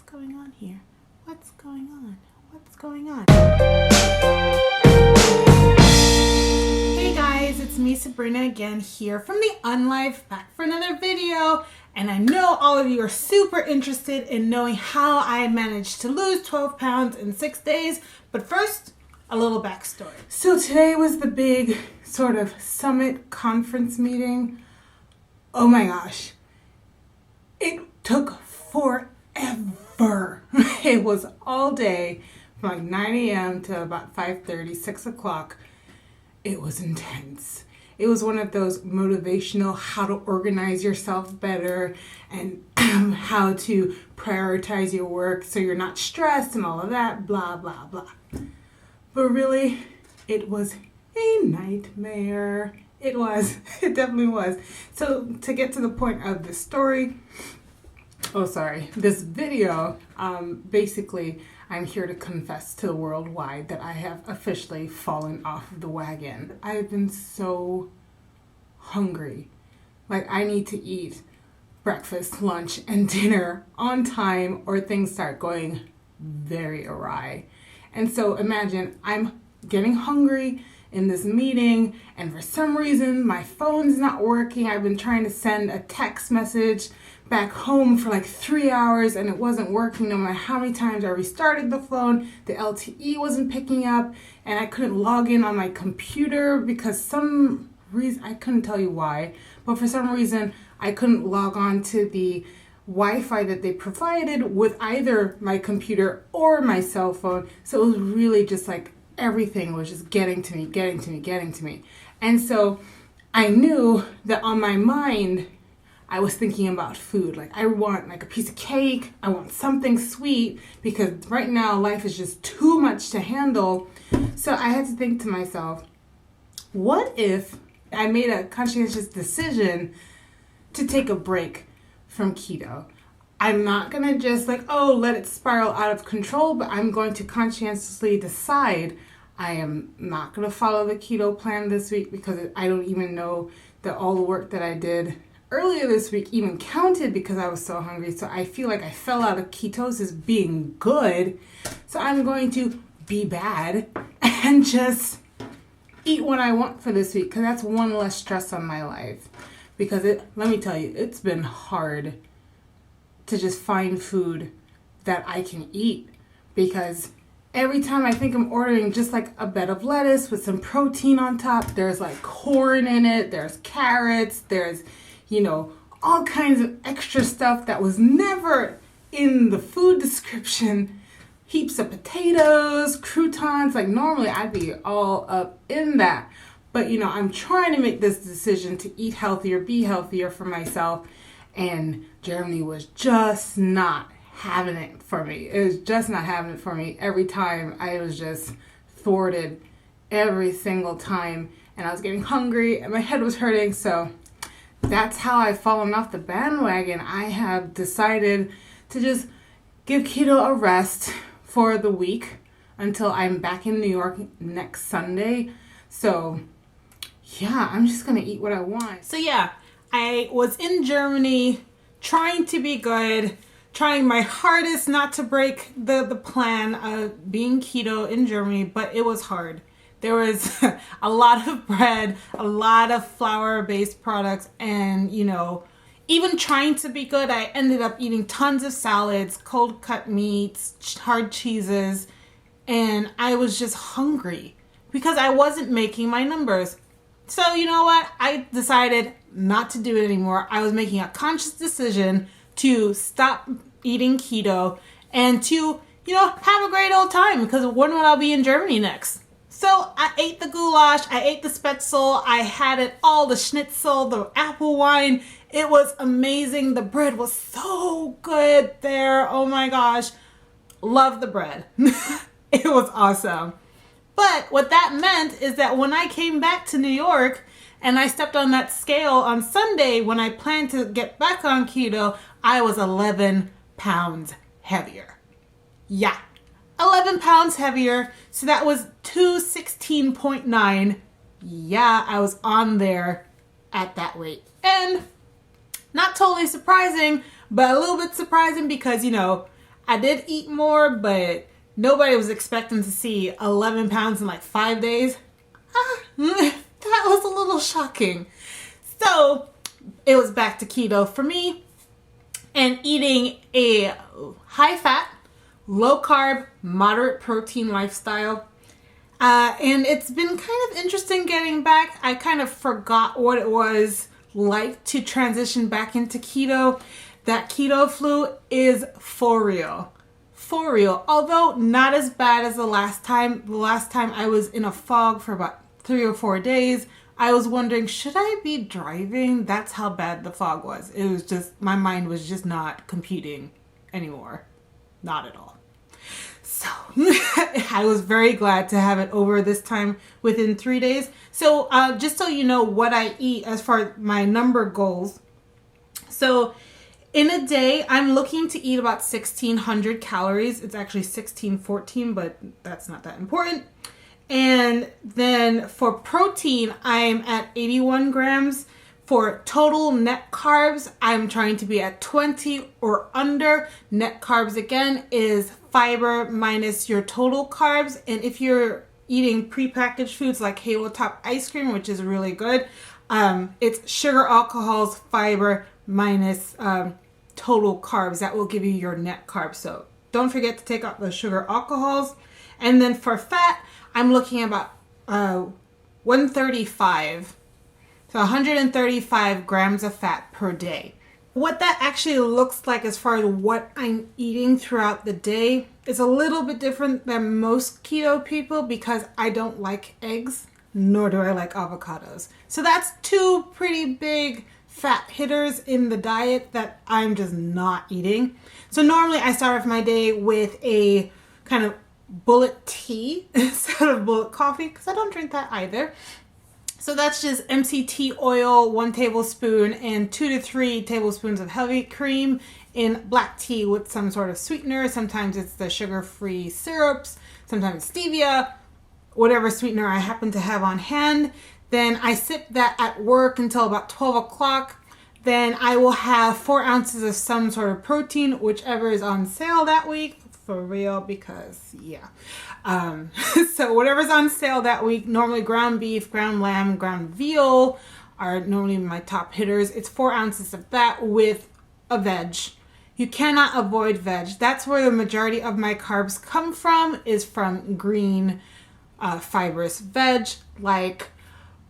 going on here? What's going on? What's going on? Hey guys, it's me Sabrina again here from the Unlife, back for another video. And I know all of you are super interested in knowing how I managed to lose 12 pounds in 6 days. But first, a little backstory. So today was the big sort of summit conference meeting. Oh my gosh. It took forever. It was all day from like 9 a.m. to about 5:30, 6 o'clock. It was intense. It was one of those motivational how to organize yourself better and how to prioritize your work so you're not stressed and all of that, blah, blah, blah. But really, it was a nightmare. It definitely was. So to get to the point of the story, this video, basically, I'm here to confess to the world wide that I have officially fallen off of the wagon. I have been so hungry. Like, I need to eat breakfast, lunch, and dinner on time or things start going very awry. And so imagine I'm getting hungry in this meeting and for some reason my phone's not working. I've been trying to send a text message back home for like 3 hours and it wasn't working no matter how many times I restarted the phone. The LTE wasn't picking up and I couldn't log in on my computer because some reason, I couldn't tell you why, but for some reason I couldn't log on to the Wi-Fi that they provided with either my computer or my cell phone. So it was really just like everything was just getting to me. And so I knew that on my mind, I was thinking about food. Like, I want like a piece of cake. I want something sweet because right now life is just too much to handle. So I had to think to myself, what if I made a conscientious decision to take a break from keto? I'm not going to just let it spiral out of control, but I'm going to conscientiously decide I am not going to follow the keto plan this week because I don't even know that all the work that I did earlier this week even counted because I was so hungry. So I feel like I fell out of ketosis being good. So I'm going to be bad and just eat what I want for this week because that's one less stress on my life. Because let me tell you, it's been hard to just find food that I can eat because every time I think I'm ordering just like a bed of lettuce with some protein on top, there's like corn in it, there's carrots, there's, all kinds of extra stuff that was never in the food description. Heaps of potatoes, croutons, like normally I'd be all up in that. But, I'm trying to make this decision to eat healthier, be healthier for myself. And Germany was just not having it for me. It was just not having it for me. Every time I was just thwarted every single time. And I was getting hungry and my head was hurting. So that's how I've fallen off the bandwagon. I have decided to just give keto a rest for the week until I'm back in New York next Sunday. So yeah, I'm just going to eat what I want. So yeah, I was in Germany trying to be good, trying my hardest not to break the plan of being keto in Germany, but it was hard. There was a lot of bread, a lot of flour-based products, and, even trying to be good, I ended up eating tons of salads, cold cut meats, hard cheeses, and I was just hungry because I wasn't making my numbers. So you know what? I decided not to do it anymore. I was making a conscious decision to stop eating keto and to, have a great old time because when will I be in Germany next? So I ate the goulash, I ate the spätzle, I had it all, the schnitzel, the apple wine. It was amazing. The bread was so good there. Oh my gosh. Love the bread. It was awesome. But what that meant is that when I came back to New York and I stepped on that scale on Sunday when I planned to get back on keto, I was 11 pounds heavier. Yeah, 11 pounds heavier. So that was 216.9. Yeah, I was on there at that weight. And not totally surprising, but a little bit surprising because, I did eat more, but nobody was expecting to see 11 pounds in like 5 days. That was a little shocking. So it was back to keto for me and eating a high fat, low carb, moderate protein lifestyle. And it's been kind of interesting getting back. I kind of forgot what it was like to transition back into keto. That keto flu is for real. For real. Although not as bad as the last time. The last time I was in a fog for about 3 or 4 days. I was wondering, should I be driving? That's how bad the fog was. It was just, my mind was just not computing anymore. Not at all. So I was very glad to have it over this time within 3 days. So just so you know what I eat as far as my number goals. So in a day, I'm looking to eat about 1,600 calories. It's actually 1,614, but that's not that important. And then for protein, I'm at 81 grams. For total net carbs, I'm trying to be at 20 or under. Net carbs, again, is fiber minus your total carbs. And if you're eating prepackaged foods like Halo Top ice cream, which is really good, it's sugar, alcohols, fiber minus total carbs. That will give you your net carbs. So don't forget to take out the sugar, alcohols. And then for fat, I'm looking at about 135. So 135 grams of fat per day. What that actually looks like as far as what I'm eating throughout the day is a little bit different than most keto people because I don't like eggs, nor do I like avocados. So that's two pretty big fat hitters in the diet that I'm just not eating. So normally I start off my day with a kind of bullet tea instead of bullet coffee because I don't drink that either. So that's just MCT oil, 1 tablespoon, and 2 to 3 tablespoons of heavy cream in black tea with some sort of sweetener. Sometimes it's the sugar-free syrups, sometimes stevia, whatever sweetener I happen to have on hand. Then I sip that at work until about 12 o'clock. Then I will have 4 ounces of some sort of protein, whichever is on sale that week. For real, because yeah. So whatever's on sale that week, normally ground beef, ground lamb, ground veal are normally my top hitters. It's 4 ounces of that with a veg. You cannot avoid veg. That's where the majority of my carbs come from, is from green fibrous veg like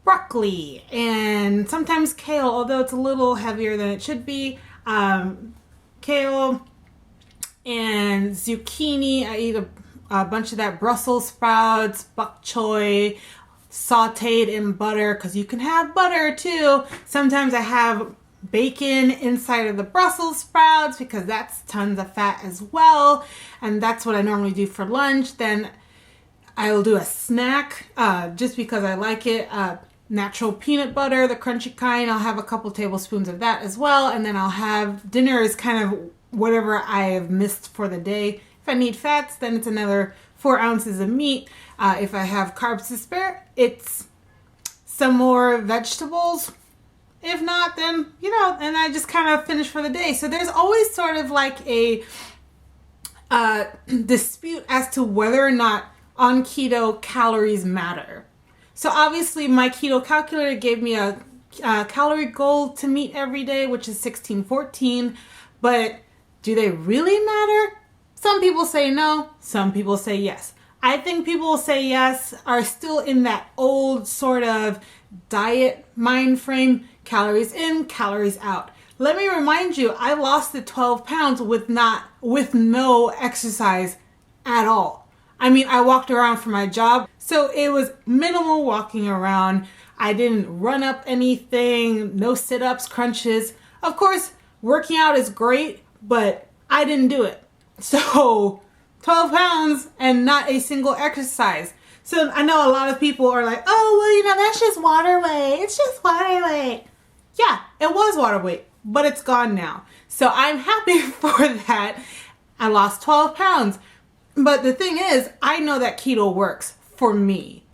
broccoli and sometimes kale, although it's a little heavier than it should be. Kale and zucchini. I eat a bunch of that, Brussels sprouts, bok choy, sauteed in butter, because you can have butter too. Sometimes I have bacon inside of the Brussels sprouts because that's tons of fat as well. And that's what I normally do for lunch. Then I will do a snack just because I like it. Natural peanut butter, the crunchy kind. I'll have a couple tablespoons of that as well. And then I'll have dinner is kind of whatever I have missed for the day. If I need fats, then it's another 4 ounces of meat. If I have carbs to spare, it's some more vegetables. If not, then, and I just kind of finish for the day. So there's always sort of like a dispute as to whether or not on keto calories matter. So obviously my keto calculator gave me a calorie goal to meet every day, which is 1614. But do they really matter? Some people say no, some people say yes. I think people who say yes are still in that old sort of diet mind frame, calories in, calories out. Let me remind you, I lost the 12 pounds with no exercise at all. I mean, I walked around for my job, so it was minimal walking around. I didn't run up anything, no sit-ups, crunches. Of course, working out is great, but I didn't do it. So 12 pounds and not a single exercise. So I know a lot of people are like, oh, well, that's just water weight. It's just water weight. Yeah, it was water weight, but it's gone now. So I'm happy for that. I lost 12 pounds. But the thing is, I know that keto works for me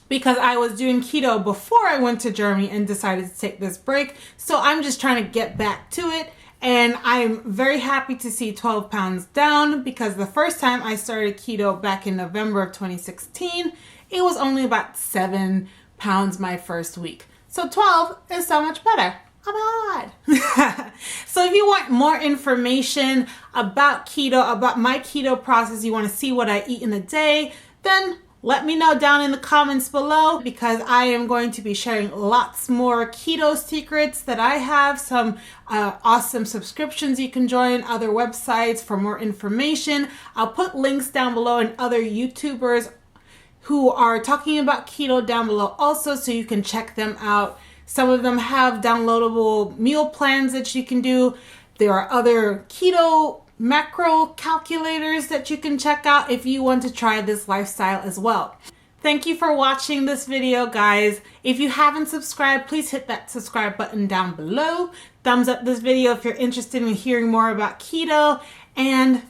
because I was doing keto before I went to Germany and decided to take this break. So I'm just trying to get back to it. And I'm very happy to see 12 pounds down, because the first time I started keto back in November of 2016, it was only about 7 pounds my first week. So 12 is so much better. Oh my God. So if you want more information about keto, about my keto process, you want to see what I eat in a day, then let me know down in the comments below, because I am going to be sharing lots more keto secrets that I have, some awesome subscriptions you can join, other websites for more information. I'll put links down below and other YouTubers who are talking about keto down below also, so you can check them out. Some of them have downloadable meal plans that you can do. There are other keto macro calculators that you can check out if you want to try this lifestyle as well. Thank you for watching this video, guys. If you haven't subscribed, please hit that subscribe button down below. Thumbs up this video if you're interested in hearing more about keto, and